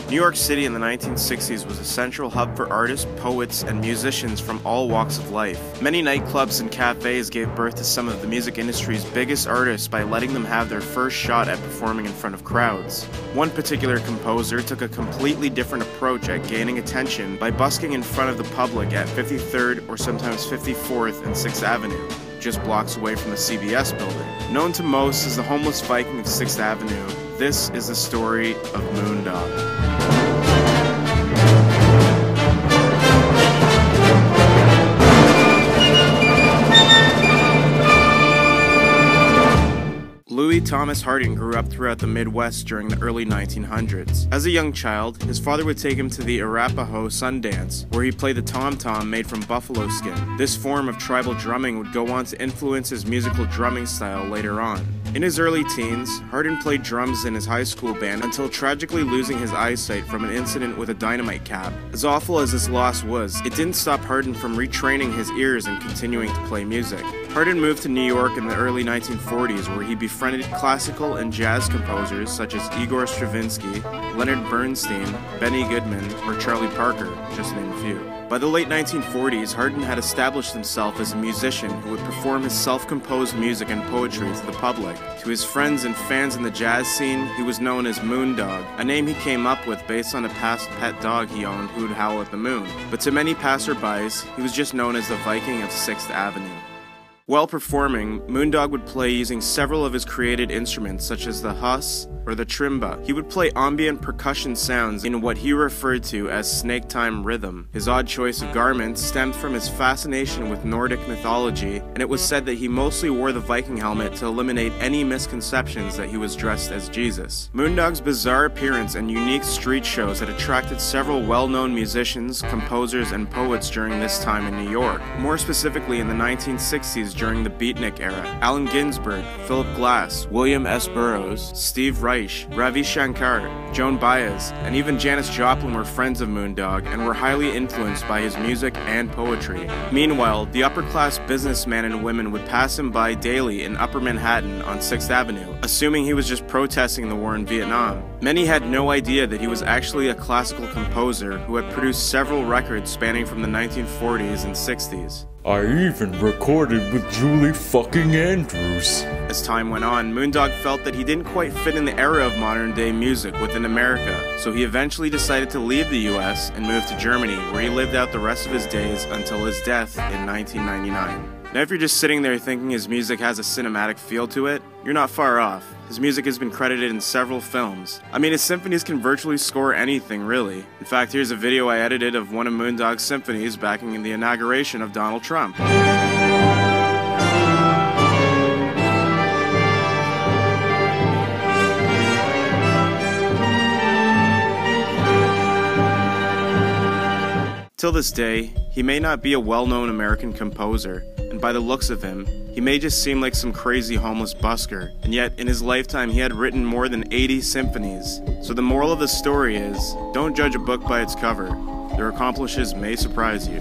New York City in the 1960s was a central hub for artists, poets, and musicians from all walks of life. Many nightclubs and cafes gave birth to some of the music industry's biggest artists by letting them have their first shot at performing in front of crowds. One particular composer took a completely different approach at gaining attention by busking in front of the public at 53rd or sometimes 54th and 6th Avenue, just blocks away from the CBS building. Known to most as the homeless Viking of 6th Avenue, this is the story of Moondog. Louis Thomas Hardin grew up throughout the Midwest during the early 1900s. As a young child, his father would take him to the Arapaho Sundance, where he played the tom-tom made from buffalo skin. This form of tribal drumming would go on to influence his musical drumming style later on. In his early teens, Hardin played drums in his high school band until tragically losing his eyesight from an incident with a dynamite cap. As awful as this loss was, it didn't stop Hardin from retraining his ears and continuing to play music. Hardin moved to New York in the early 1940s, where he befriended classical and jazz composers such as Igor Stravinsky, Leonard Bernstein, Benny Goodman, or Charlie Parker, just to name a few. By the late 1940s, Hardin had established himself as a musician who would perform his self-composed music and poetry to the public. To his friends and fans in the jazz scene, he was known as Moondog, a name he came up with based on a past pet dog he owned who would howl at the moon. But to many passerbys, he was just known as the Viking of 6th Avenue. While performing, Moondog would play using several of his created instruments such as the huss or the trimba. He would play ambient percussion sounds in what he referred to as snake-time rhythm. His odd choice of garments stemmed from his fascination with Nordic mythology, and it was said that he mostly wore the Viking helmet to eliminate any misconceptions that he was dressed as Jesus. Moondog's bizarre appearance and unique street shows had attracted several well-known musicians, composers, and poets during this time in New York. More specifically in the 1960s during the Beatnik era, Allen Ginsberg, Philip Glass, William S. Burroughs, Steve Reich, Ravi Shankar, Joan Baez, and even Janis Joplin were friends of Moondog and were highly influenced by his music and poetry. Meanwhile, the upper-class businessmen and women would pass him by daily in Upper Manhattan on 6th Avenue, assuming he was just protesting the war in Vietnam. Many had no idea that he was actually a classical composer who had produced several records spanning from the 1940s and 60s. I even recorded with Julie fucking Andrews. As time went on, Moondog felt that he didn't quite fit in the era of modern-day music within America, so he eventually decided to leave the US and move to Germany, where he lived out the rest of his days until his death in 1999. Now if you're just sitting there thinking his music has a cinematic feel to it, you're not far off. His music has been credited in several films. I mean, his symphonies can virtually score anything, really. In fact, here's a video I edited of one of Moondog's symphonies backing the inauguration of Donald Trump. Till this day, he may not be a well-known American composer, and by the looks of him, he may just seem like some crazy homeless busker, and yet in his lifetime he had written more than 80 symphonies. So the moral of the story is, don't judge a book by its cover. Their accomplishments may surprise you.